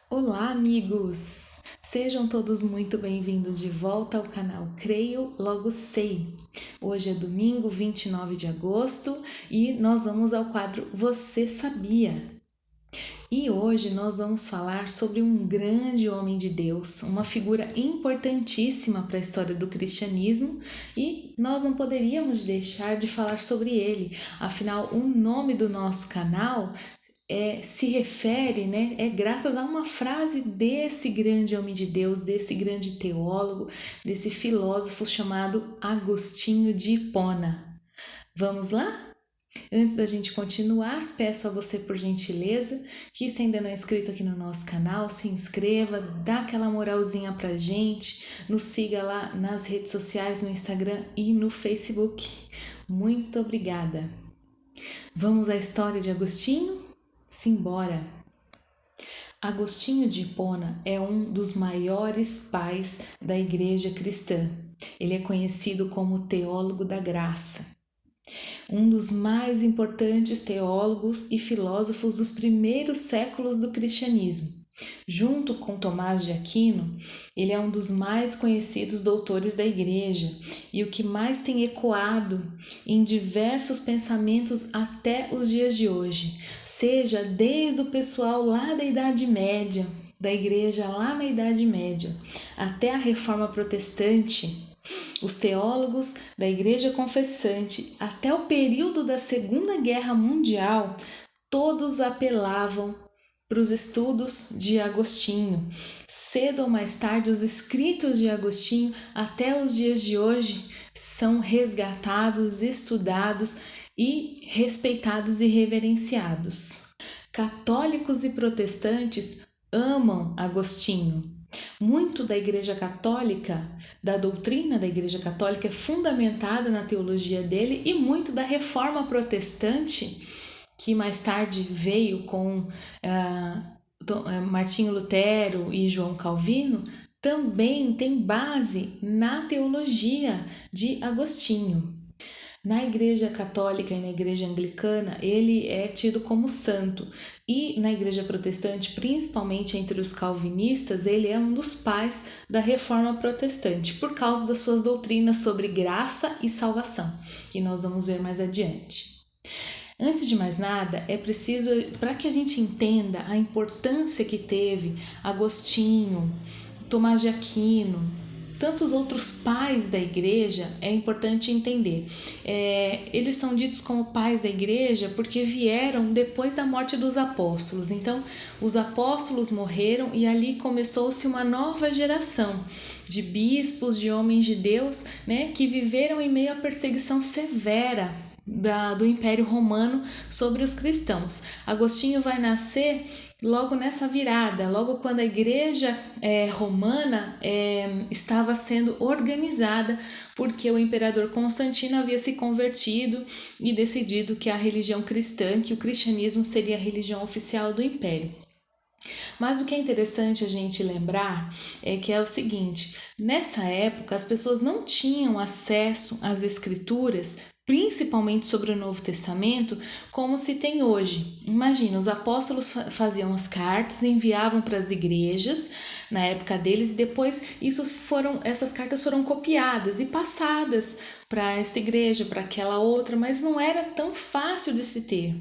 Olá, amigos! Sejam todos muito bem-vindos de volta ao canal Creio Logo Sei. Hoje é domingo, 29 de agosto e nós vamos ao quadro Você Sabia? E hoje nós vamos falar sobre um grande homem de Deus, uma figura importantíssima para a história do cristianismo e nós não poderíamos deixar de falar sobre ele. Afinal, o nome do nosso canal se refere, é graças a uma frase desse grande homem de Deus, desse grande teólogo, desse filósofo chamado Agostinho de Hipona. Vamos lá? Antes da gente continuar, peço a você por gentileza que se ainda não é inscrito aqui no nosso canal, se inscreva, dá aquela moralzinha pra gente, nos siga lá nas redes sociais, no Instagram e no Facebook. Muito obrigada! Vamos à história de Agostinho? Simbora! Agostinho de Hipona é um dos maiores pais da Igreja Cristã. Ele é conhecido como teólogo da graça, um dos mais importantes teólogos e filósofos dos primeiros séculos do cristianismo. Junto com Tomás de Aquino, ele é um dos mais conhecidos doutores da Igreja e o que mais tem ecoado em diversos pensamentos até os dias de hoje, seja desde o pessoal lá da Idade Média, da Igreja lá na Idade Média, até a Reforma Protestante, os teólogos da Igreja Confessante, até o período da Segunda Guerra Mundial, todos apelavam para os estudos de Agostinho. Cedo ou mais tarde, os escritos de Agostinho, até os dias de hoje, são resgatados, estudados e respeitados e reverenciados. Católicos e protestantes amam Agostinho. Muito da Igreja Católica, da doutrina da Igreja Católica é fundamentada na teologia dele e muito da Reforma Protestante, que mais tarde veio com Martinho Lutero e João Calvino, também tem base na teologia de Agostinho. Na Igreja Católica e na Igreja Anglicana, ele é tido como santo. E na Igreja Protestante, principalmente entre os calvinistas, ele é um dos pais da Reforma Protestante, por causa das suas doutrinas sobre graça e salvação, que nós vamos ver mais adiante. Antes de mais nada, é preciso, para que a gente entenda a importância que teve Agostinho, Tomás de Aquino, tantos outros pais da igreja, é importante entender. Eles são ditos como pais da igreja porque vieram depois da morte dos apóstolos. Então, os apóstolos morreram e ali começou-se uma nova geração de bispos, de homens de Deus, que viveram em meio à perseguição severa do Império Romano sobre os cristãos. Agostinho vai nascer logo nessa virada, logo quando a igreja romana estava sendo organizada, porque o imperador Constantino havia se convertido e decidido que a religião cristã, que o cristianismo seria a religião oficial do império. Mas o que é interessante a gente lembrar é que é o seguinte: nessa época as pessoas não tinham acesso às escrituras, principalmente sobre o Novo Testamento, como se tem hoje. Imagina, os apóstolos faziam as cartas, enviavam para as igrejas na época deles, e depois essas cartas foram copiadas e passadas para esta igreja, para aquela outra, mas não era tão fácil de se ter.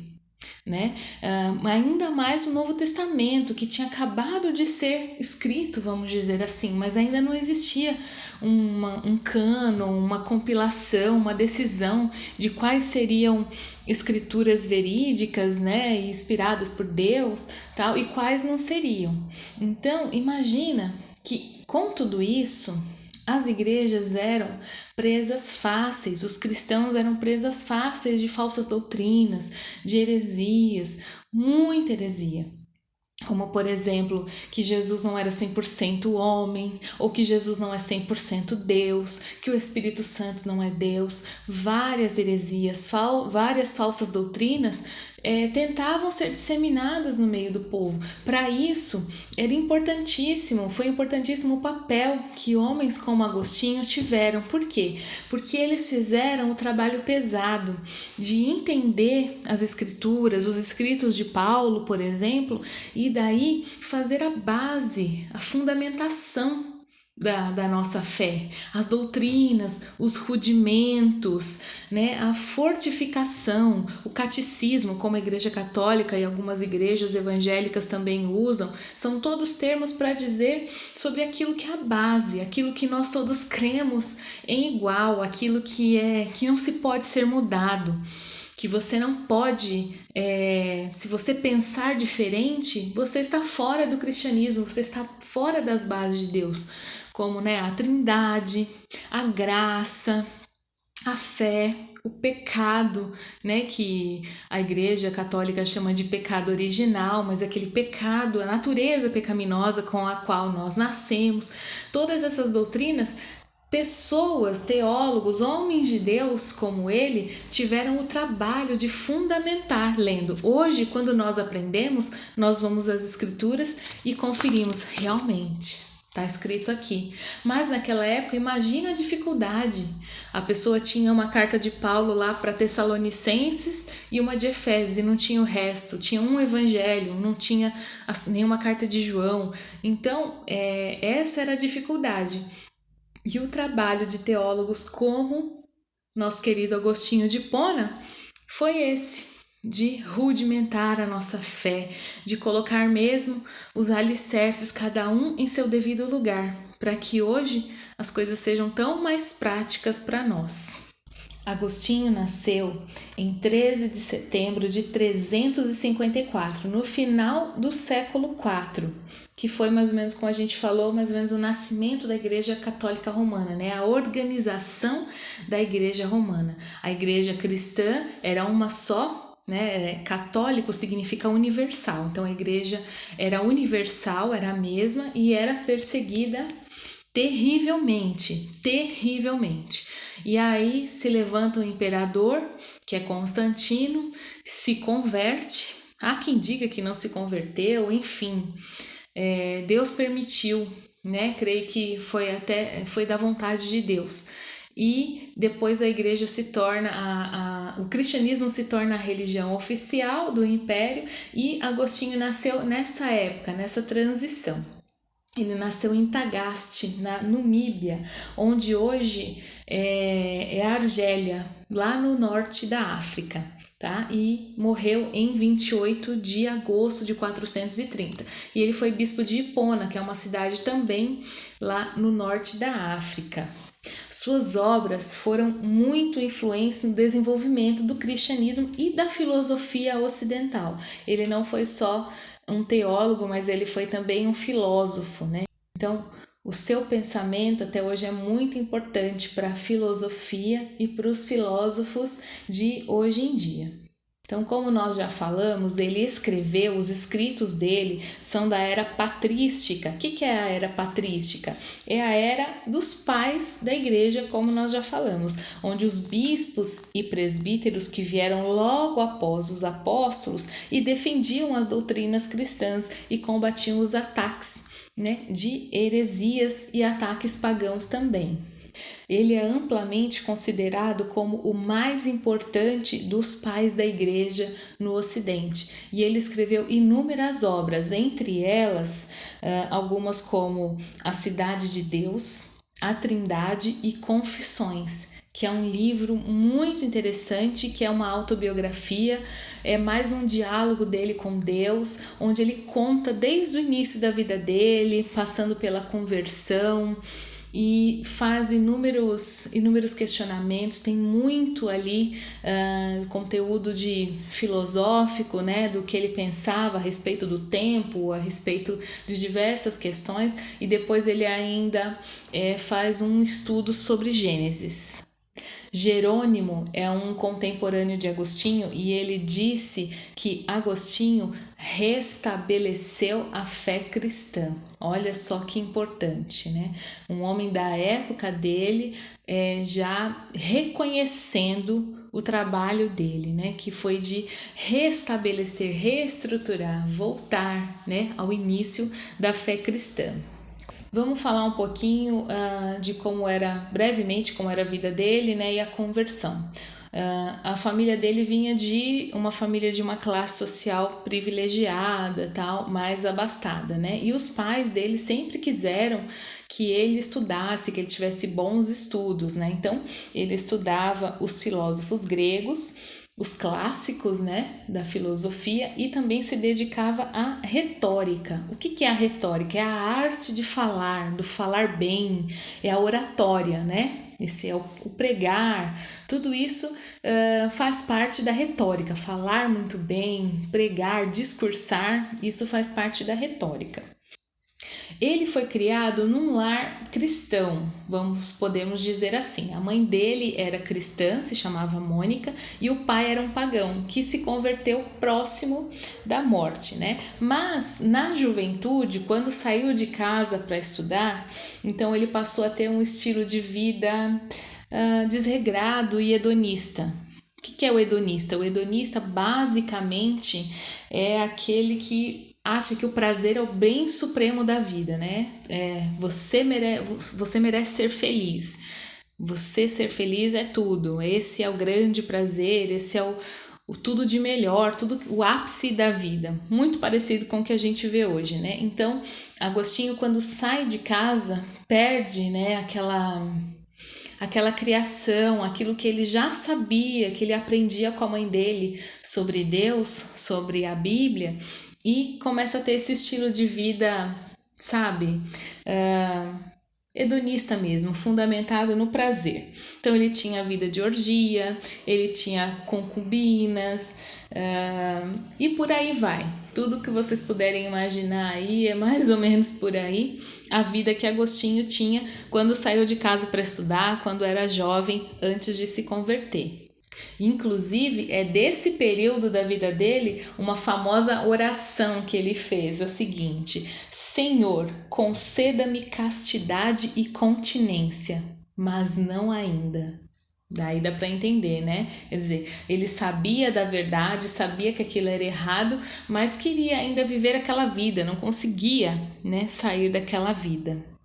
Ainda mais o Novo Testamento, que tinha acabado de ser escrito, vamos dizer assim, mas ainda não existia um cânon, uma compilação, uma decisão de quais seriam escrituras verídicas, e inspiradas por Deus, tal, e quais não seriam. Então, imagina que com tudo isso, as igrejas eram presas fáceis, os cristãos eram presas fáceis de falsas doutrinas, de heresias, muita heresia. Como, por exemplo, que Jesus não era 100% homem, ou que Jesus não é 100% Deus, que o Espírito Santo não é Deus, várias heresias, várias falsas doutrinas tentavam ser disseminadas no meio do povo. Para isso, foi importantíssimo o papel que homens como Agostinho tiveram. Por quê? Porque eles fizeram o trabalho pesado de entender as escrituras, os escritos de Paulo, por exemplo, e daí fazer a base, a fundamentação da nossa fé, as doutrinas, os rudimentos, né, a fortificação, o catecismo, como a Igreja Católica e algumas igrejas evangélicas também usam, são todos termos para dizer sobre aquilo que é a base, aquilo que nós todos cremos em igual, aquilo que não se pode ser mudado, que você não pode, se você pensar diferente, você está fora do cristianismo, você está fora das bases de Deus, como, né, a Trindade, a graça, a fé, o pecado, né, que a Igreja Católica chama de pecado original, mas aquele pecado, a natureza pecaminosa com a qual nós nascemos. Todas essas doutrinas, pessoas, teólogos, homens de Deus como ele, tiveram o trabalho de fundamentar lendo. Hoje, quando nós aprendemos, nós vamos às Escrituras e conferimos realmente. Está escrito aqui. Mas naquela época, imagina a dificuldade. A pessoa tinha uma carta de Paulo lá para Tessalonicenses e uma de Efésios, e não tinha o resto. Tinha um evangelho, não tinha nenhuma carta de João. Então, essa era a dificuldade. E o trabalho de teólogos como nosso querido Agostinho de Hipona foi esse, de rudimentar a nossa fé, de colocar mesmo os alicerces, cada um em seu devido lugar, para que hoje as coisas sejam tão mais práticas para nós. Agostinho nasceu em 13 de setembro de 354, no final do século IV, que foi mais ou menos, como a gente falou, mais ou menos o nascimento da Igreja Católica Romana, né? A organização da Igreja Romana. A Igreja cristã era uma só, né? Católico significa universal, então a Igreja era universal, era a mesma e era perseguida terrivelmente. E aí se levanta o imperador, que é Constantino, se converte. Há quem diga que não se converteu, enfim. Deus permitiu, né? Creio que foi da vontade de Deus. E depois a igreja se torna, o cristianismo se torna a religião oficial do império, e Agostinho nasceu nessa época, nessa transição. Ele nasceu em Tagaste, na Numíbia, onde hoje é a Argélia, lá no norte da África, tá? E morreu em 28 de agosto de 430. E ele foi bispo de Hipona, que é uma cidade também lá no norte da África. Suas obras foram muito influentes no desenvolvimento do cristianismo e da filosofia ocidental. Ele não foi só um teólogo, mas ele foi também um filósofo, né? Então, o seu pensamento até hoje é muito importante para a filosofia e para os filósofos de hoje em dia. Então, como nós já falamos, ele escreveu, os escritos dele são da era patrística. O que é a era patrística? É a era dos pais da igreja, como nós já falamos, onde os bispos e presbíteros que vieram logo após os apóstolos e defendiam as doutrinas cristãs e combatiam os ataques, né, de heresias e ataques pagãos também. Ele é amplamente considerado como o mais importante dos pais da igreja no Ocidente, e ele escreveu inúmeras obras, entre elas algumas como A Cidade de Deus, A Trindade e Confissões, que é um livro muito interessante, que é uma autobiografia, é mais um diálogo dele com Deus, onde ele conta desde o início da vida dele, passando pela conversão, e faz inúmeros questionamentos. Tem muito ali conteúdo filosófico, né, do que ele pensava a respeito do tempo, a respeito de diversas questões, e depois ele ainda faz um estudo sobre Gênesis. Jerônimo é um contemporâneo de Agostinho, e ele disse que Agostinho restabeleceu a fé cristã. Olha só que importante, né? Um homem da época dele já reconhecendo o trabalho dele, né, que foi de restabelecer, reestruturar, voltar, né, ao início da fé cristã. Vamos falar um pouquinho de brevemente, como era a vida dele, né, e a conversão. A família dele vinha de uma classe social privilegiada, tal, mais abastada, né? E os pais dele sempre quiseram que ele estudasse, que ele tivesse bons estudos, né? Então, ele estudava os filósofos gregos, os clássicos, né, da filosofia, e também se dedicava à retórica. O que é a retórica? É a arte de falar, do falar bem, é a oratória, né? Esse é o pregar, tudo isso faz parte da retórica. Falar muito bem, pregar, discursar, isso faz parte da retórica. Ele foi criado num lar cristão, podemos dizer assim. A mãe dele era cristã, se chamava Mônica, e o pai era um pagão, que se converteu próximo da morte, né? Mas na juventude, quando saiu de casa para estudar, então ele passou a ter um estilo de vida desregrado e hedonista. O que é o hedonista? O hedonista basicamente é aquele que acha que o prazer é o bem supremo da vida, né? Você merece ser feliz. Você ser feliz é tudo. Esse é o grande prazer, esse é o tudo de melhor, tudo o ápice da vida. Muito parecido com o que a gente vê hoje, né? Então, Agostinho, quando sai de casa, perde, né, aquela criação, aquilo que ele já sabia, que ele aprendia com a mãe dele sobre Deus, sobre a Bíblia, e começa a ter esse estilo de vida, sabe, hedonista mesmo, fundamentado no prazer. Então ele tinha vida de orgia, ele tinha concubinas, e por aí vai. Tudo que vocês puderem imaginar aí é mais ou menos por aí a vida que Agostinho tinha quando saiu de casa para estudar, quando era jovem, antes de se converter. Inclusive, é desse período da vida dele uma famosa oração que ele fez, a seguinte: Senhor, conceda-me castidade e continência, mas não ainda. Daí dá para entender, né? Quer dizer, ele sabia da verdade, sabia que aquilo era errado, mas queria ainda viver aquela vida, não conseguia, né, sair daquela vida.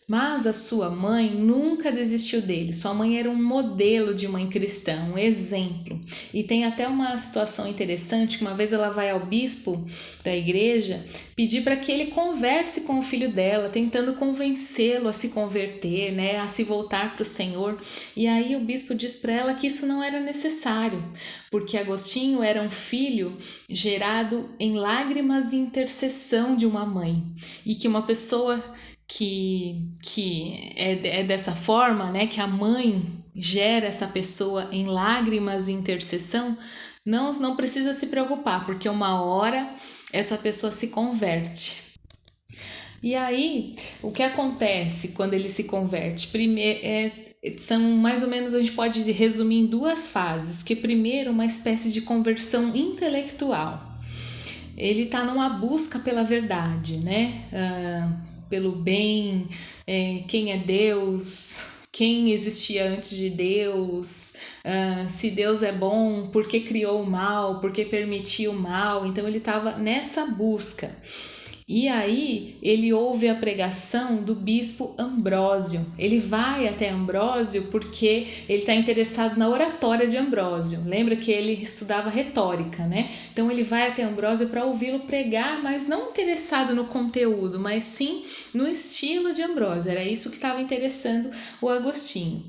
Mas a sua mãe nunca desistiu dele. Sua mãe era um modelo de mãe cristã, um exemplo. E tem até uma situação interessante, que uma vez ela vai ao bispo da igreja pedir para que ele converse com o filho dela, tentando convencê-lo a se converter, né, a se voltar para o Senhor. E aí o bispo diz para ela que isso não era necessário, porque Agostinho era um filho gerado em lágrimas e intercessão de uma mãe, e que uma pessoa que é dessa forma, né, que a mãe gera essa pessoa em lágrimas e intercessão, não precisa se preocupar, porque uma hora essa pessoa se converte. E aí, o que acontece quando ele se converte? Primeiro, são mais ou menos, a gente pode resumir em duas fases, que primeiro uma espécie de conversão intelectual. Ele está numa busca pela verdade, né? Pelo bem, quem é Deus, quem existia antes de Deus, se Deus é bom, por que criou o mal, por que permitiu o mal. Então ele estava nessa busca. E aí ele ouve a pregação do bispo Ambrósio. Ele vai até Ambrósio porque ele está interessado na oratória de Ambrósio. Lembra que ele estudava retórica, né? Então ele vai até Ambrósio para ouvi-lo pregar, mas não interessado no conteúdo, mas sim no estilo de Ambrósio. Era isso que estava interessando o Agostinho.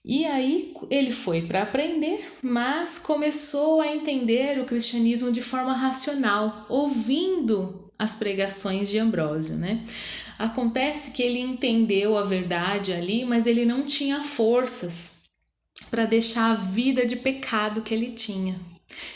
E aí ele foi para aprender, mas começou a entender o cristianismo de forma racional, ouvindo as pregações de Ambrósio, né? Acontece que ele entendeu a verdade ali, mas ele não tinha forças para deixar a vida de pecado que ele tinha.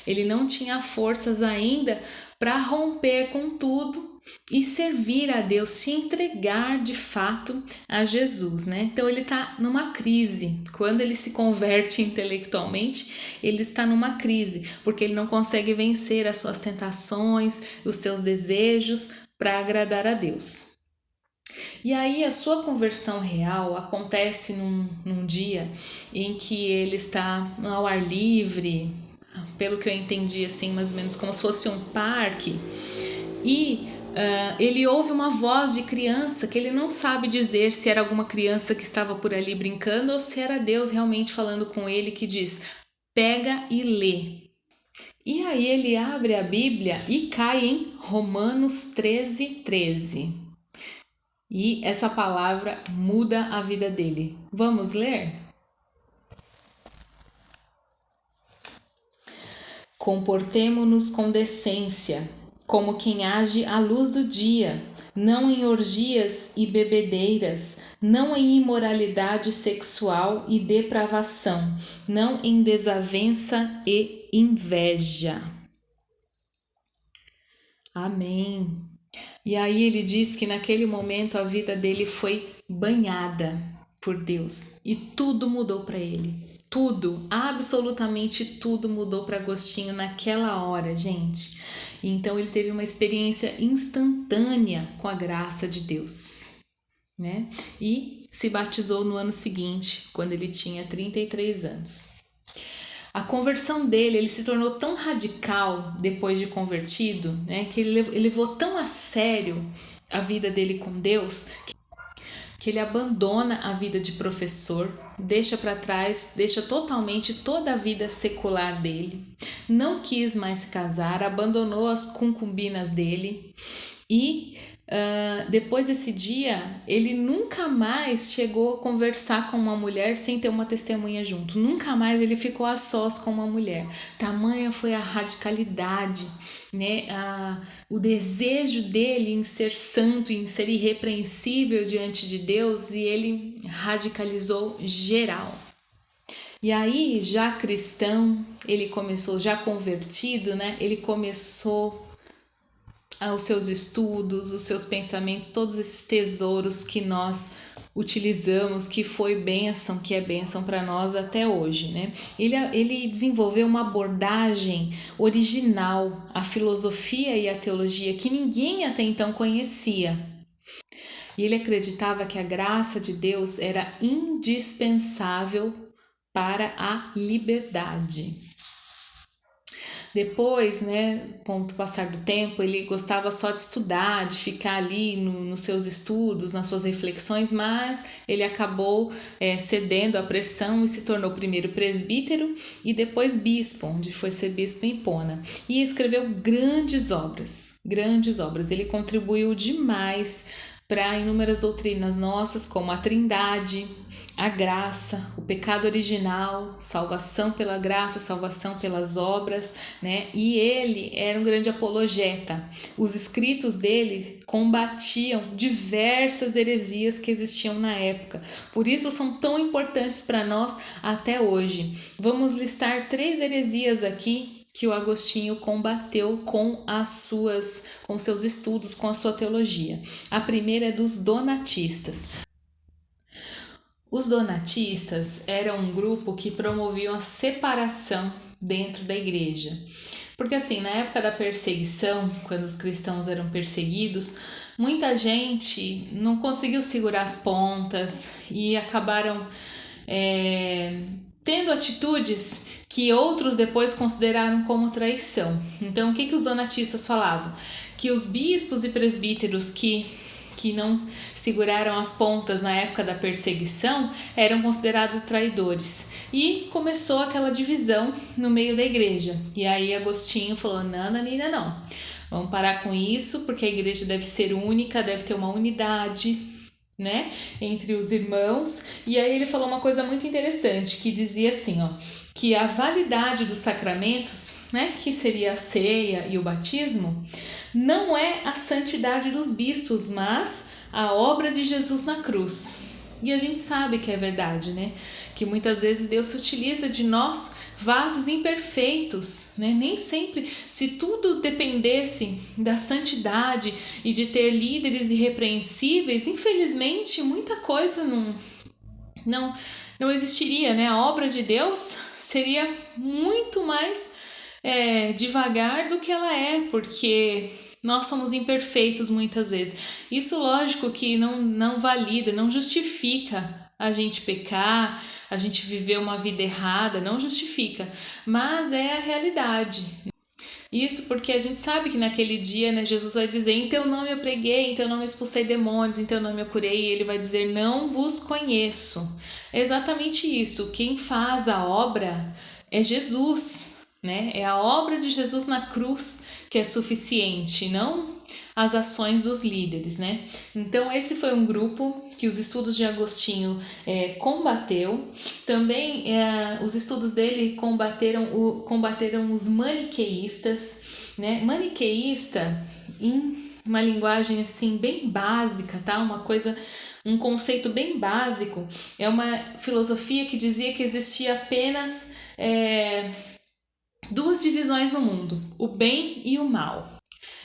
Ele não tinha forças ainda para romper com tudo e servir a Deus, se entregar de fato a Jesus, né? Então ele está numa crise. Quando ele se converte intelectualmente, ele está numa crise, porque ele não consegue vencer as suas tentações, os seus desejos para agradar a Deus. E aí a sua conversão real acontece num dia em que ele está ao ar livre, pelo que eu entendi, assim, mais ou menos como se fosse um parque, e ele ouve uma voz de criança que ele não sabe dizer se era alguma criança que estava por ali brincando ou se era Deus realmente falando com ele, que diz: pega e lê. E aí ele abre a Bíblia e cai em Romanos 13:13. E essa palavra muda a vida dele. Vamos ler? Comportemo-nos com decência, como quem age à luz do dia, não em orgias e bebedeiras, não em imoralidade sexual e depravação, não em desavença e inveja. Amém. E aí ele diz que naquele momento a vida dele foi banhada por Deus e tudo mudou para ele. Tudo, absolutamente tudo mudou para Agostinho naquela hora, gente. Então ele teve uma experiência instantânea com a graça de Deus, né? E se batizou no ano seguinte, quando ele tinha 33 anos. A conversão dele, ele se tornou tão radical depois de convertido, né, que ele levou tão a sério a vida dele com Deus, que ele abandona a vida de professor, deixa para trás, deixa totalmente toda a vida secular dele, não quis mais se casar, abandonou as concubinas dele e depois desse dia, ele nunca mais chegou a conversar com uma mulher sem ter uma testemunha junto. Nunca mais ele ficou a sós com uma mulher. Tamanha foi a radicalidade, né? O desejo dele em ser santo, em ser irrepreensível diante de Deus, e ele radicalizou geral. E aí, já cristão, ele começou, já convertido, né? Ele começou os seus estudos, os seus pensamentos, todos esses tesouros que nós utilizamos, que foi bênção, que é bênção para nós até hoje, né? Ele desenvolveu uma abordagem original à filosofia e à teologia que ninguém até então conhecia. E ele acreditava que a graça de Deus era indispensável para a liberdade. Depois, né, com o passar do tempo, ele gostava só de estudar, de ficar ali nos seus estudos, nas suas reflexões, mas ele acabou cedendo à pressão e se tornou primeiro presbítero e depois bispo, onde foi ser bispo em Hipona. E escreveu grandes obras, grandes obras. Ele contribuiu demais para inúmeras doutrinas nossas, como a Trindade, a graça, o pecado original, salvação pela graça, salvação pelas obras, né? E ele era um grande apologeta. Os escritos dele combatiam diversas heresias que existiam na época. Por isso são tão importantes para nós até hoje. Vamos listar 3 heresias aqui que o Agostinho combateu com seus estudos, com a sua teologia. A primeira é dos donatistas. Os donatistas eram um grupo que promoviam a separação dentro da igreja. Porque assim, na época da perseguição, quando os cristãos eram perseguidos, muita gente não conseguiu segurar as pontas e acabaram tendo atitudes que outros depois consideraram como traição. Então, o que os donatistas falavam? Que os bispos e presbíteros que não seguraram as pontas na época da perseguição eram considerados traidores. E começou aquela divisão no meio da igreja. E aí Agostinho falou, não. Vamos parar com isso, porque a igreja deve ser única, deve ter uma unidade, né, entre os irmãos. E aí ele falou uma coisa muito interessante, que dizia assim, que a validade dos sacramentos, né, que seria a ceia e o batismo, não é a santidade dos bispos, mas a obra de Jesus na cruz. E a gente sabe que é verdade, né? Que muitas vezes Deus se utiliza de nós, vasos imperfeitos, né? Nem sempre, se tudo dependesse da santidade e de ter líderes irrepreensíveis, infelizmente muita coisa não existiria, né? A obra de Deus seria muito mais devagar do que ela é, porque Nós somos imperfeitos muitas vezes. Isso, lógico, que não valida, não justifica a gente pecar, a gente viver uma vida errada, não justifica, mas é a realidade. Isso porque a gente sabe que naquele dia, né, Jesus vai dizer: em teu nome eu preguei, em teu nome eu expulsei demônios, em teu nome eu curei, e ele vai dizer: não vos conheço. É exatamente isso. Quem faz a obra é Jesus, né? É a obra de Jesus na cruz que é suficiente, não as ações dos líderes, né? Então esse foi um grupo que os estudos de Agostinho combateu. Também os estudos dele combateram os maniqueístas, né? Maniqueísta, em uma linguagem assim bem básica, tá? Um conceito bem básico, é uma filosofia que dizia que existia apenas duas divisões no mundo, o bem e o mal.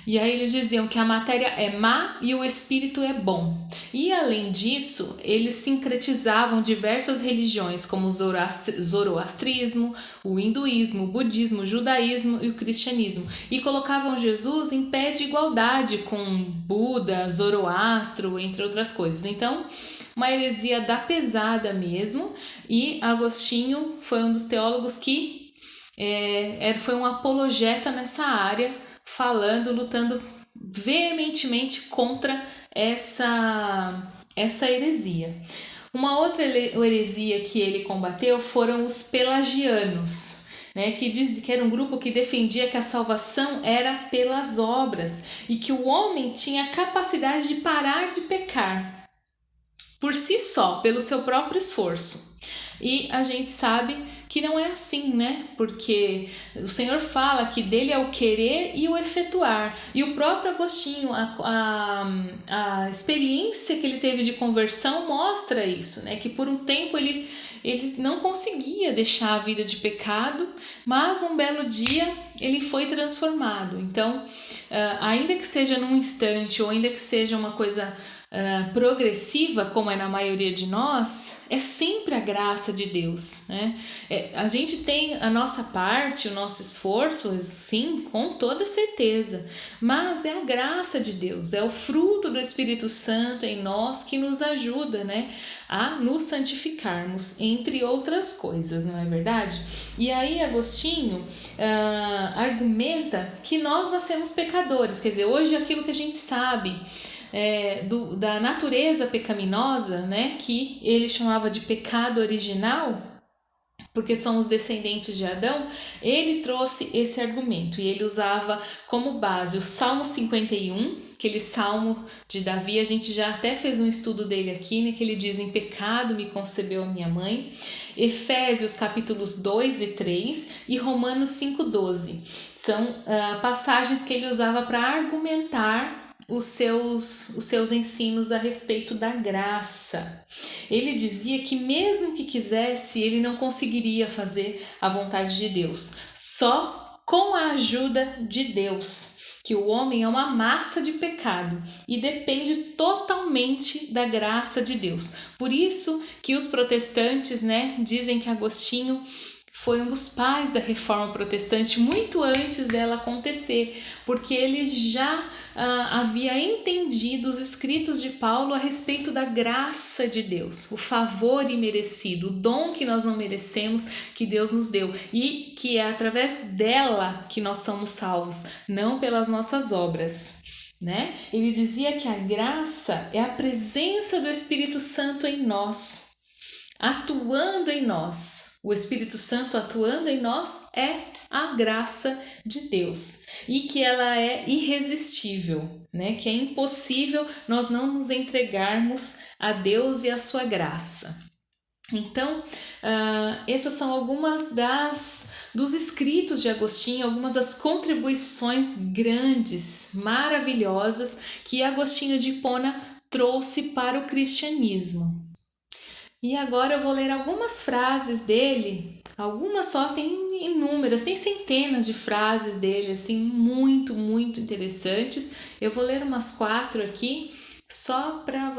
E aí eles diziam que a matéria é má e o espírito é bom. E além disso, eles sincretizavam diversas religiões, como o zoroastrismo, o hinduísmo, o budismo, o judaísmo e o cristianismo. E colocavam Jesus em pé de igualdade com Buda, Zoroastro, entre outras coisas. Então, uma heresia da pesada mesmo. E Agostinho foi um dos teólogos que foi um apologeta nessa área, lutando veementemente contra essa heresia. Uma outra heresia que ele combateu foram os pelagianos, né, que era um grupo que defendia que a salvação era pelas obras e que o homem tinha a capacidade de parar de pecar por si só, pelo seu próprio esforço. E a gente sabe que não é assim, né? Porque o Senhor fala que dele é o querer e o efetuar. E o próprio Agostinho, a experiência que ele teve de conversão mostra isso, né? Que por um tempo ele não conseguia deixar a vida de pecado, mas um belo dia ele foi transformado. Então, ainda que seja num instante ou ainda que seja uma coisa progressiva, como é na maioria de nós, é sempre a graça de Deus, né? A gente tem a nossa parte, o nosso esforço, sim, com toda certeza, mas é a graça de Deus, é o fruto do Espírito Santo em nós que nos ajuda, né, a nos santificarmos, entre outras coisas, não é verdade? E aí Agostinho argumenta que nós nascemos pecadores, quer dizer, hoje aquilo que a gente sabe da natureza pecaminosa, né, que ele chamava de pecado original, porque somos descendentes de Adão, ele trouxe esse argumento e ele usava como base o Salmo 51, aquele salmo de Davi. A gente já até fez um estudo dele aqui, né, que ele diz: em pecado me concebeu a minha mãe. Efésios capítulos 2 e 3 e Romanos 5,12. São passagens que ele usava para argumentar os seus ensinos a respeito da graça. Ele dizia que mesmo que quisesse, ele não conseguiria fazer a vontade de Deus, só com a ajuda de Deus, que o homem é uma massa de pecado e depende totalmente da graça de Deus. Por isso que os protestantes, né, dizem que Agostinho foi um dos pais da Reforma Protestante muito antes dela acontecer, porque ele já havia entendido os escritos de Paulo a respeito da graça de Deus, o favor imerecido, o dom que nós não merecemos, que Deus nos deu, e que é através dela que nós somos salvos, não pelas nossas obras, né? Ele dizia que a graça é a presença do Espírito Santo em nós, atuando em nós. O Espírito Santo atuando em nós é a graça de Deus e que ela é irresistível, né? Que é impossível nós não nos entregarmos a Deus e a sua graça. Então, essas são algumas dos escritos de Agostinho, algumas das contribuições grandes, maravilhosas que Agostinho de Hipona trouxe para o cristianismo. E agora eu vou ler algumas frases dele, algumas só, tem inúmeras, tem centenas de frases dele, assim, muito, muito interessantes. Eu vou ler umas 4 aqui, só para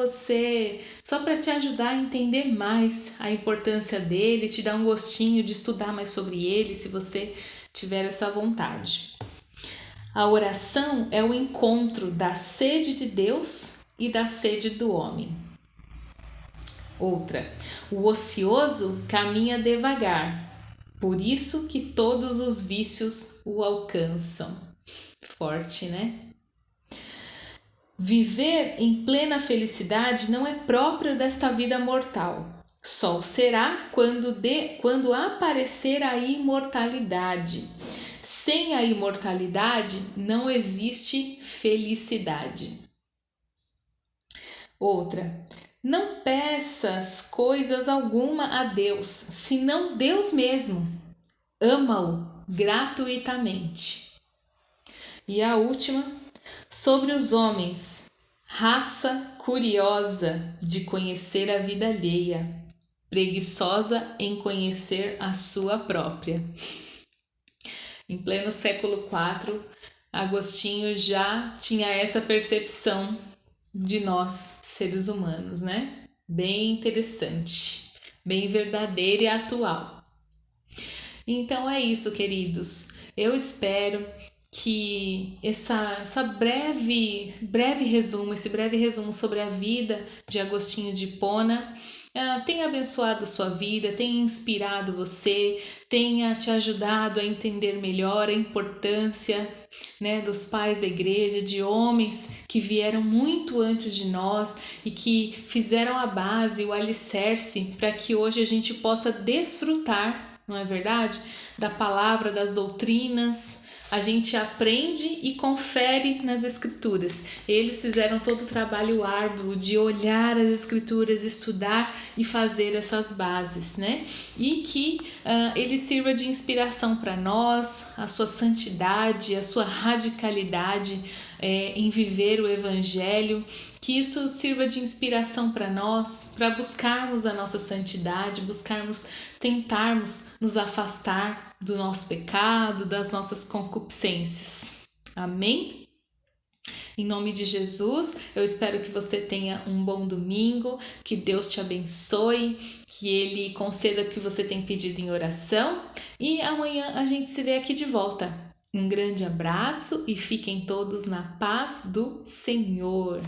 te ajudar a entender mais a importância dele, te dar um gostinho de estudar mais sobre ele, se você tiver essa vontade. A oração é o encontro da sede de Deus e da sede do homem. Outra, o ocioso caminha devagar, por isso que todos os vícios o alcançam. Forte, né? Viver em plena felicidade não é próprio desta vida mortal. Só o será quando aparecer a imortalidade. Sem a imortalidade não existe felicidade. Outra, não peças coisas alguma a Deus, senão Deus mesmo. Ama-o gratuitamente. E a última, sobre os homens, raça curiosa de conhecer a vida alheia, preguiçosa em conhecer a sua própria. Em pleno século IV, Agostinho já tinha essa percepção de nós, seres humanos, né? Bem interessante, bem verdadeira e atual. Então é isso, queridos. Eu espero que esse breve resumo sobre a vida de Agostinho de Hipona tenha abençoado sua vida, tenha inspirado você, tenha te ajudado a entender melhor a importância, né, dos pais da igreja, de homens que vieram muito antes de nós e que fizeram a base, o alicerce para que hoje a gente possa desfrutar, não é verdade? Da palavra, das doutrinas. A gente aprende e confere nas escrituras. Eles fizeram todo o trabalho árduo de olhar as escrituras, estudar e fazer essas bases, né? E que ele sirva de inspiração para nós, a sua santidade, a sua radicalidade em viver o evangelho, que isso sirva de inspiração para nós, para buscarmos a nossa santidade, tentarmos nos afastar do nosso pecado, das nossas concupiscências. Amém? Em nome de Jesus, eu espero que você tenha um bom domingo, que Deus te abençoe, que Ele conceda o que você tem pedido em oração e amanhã a gente se vê aqui de volta. Um grande abraço e fiquem todos na paz do Senhor.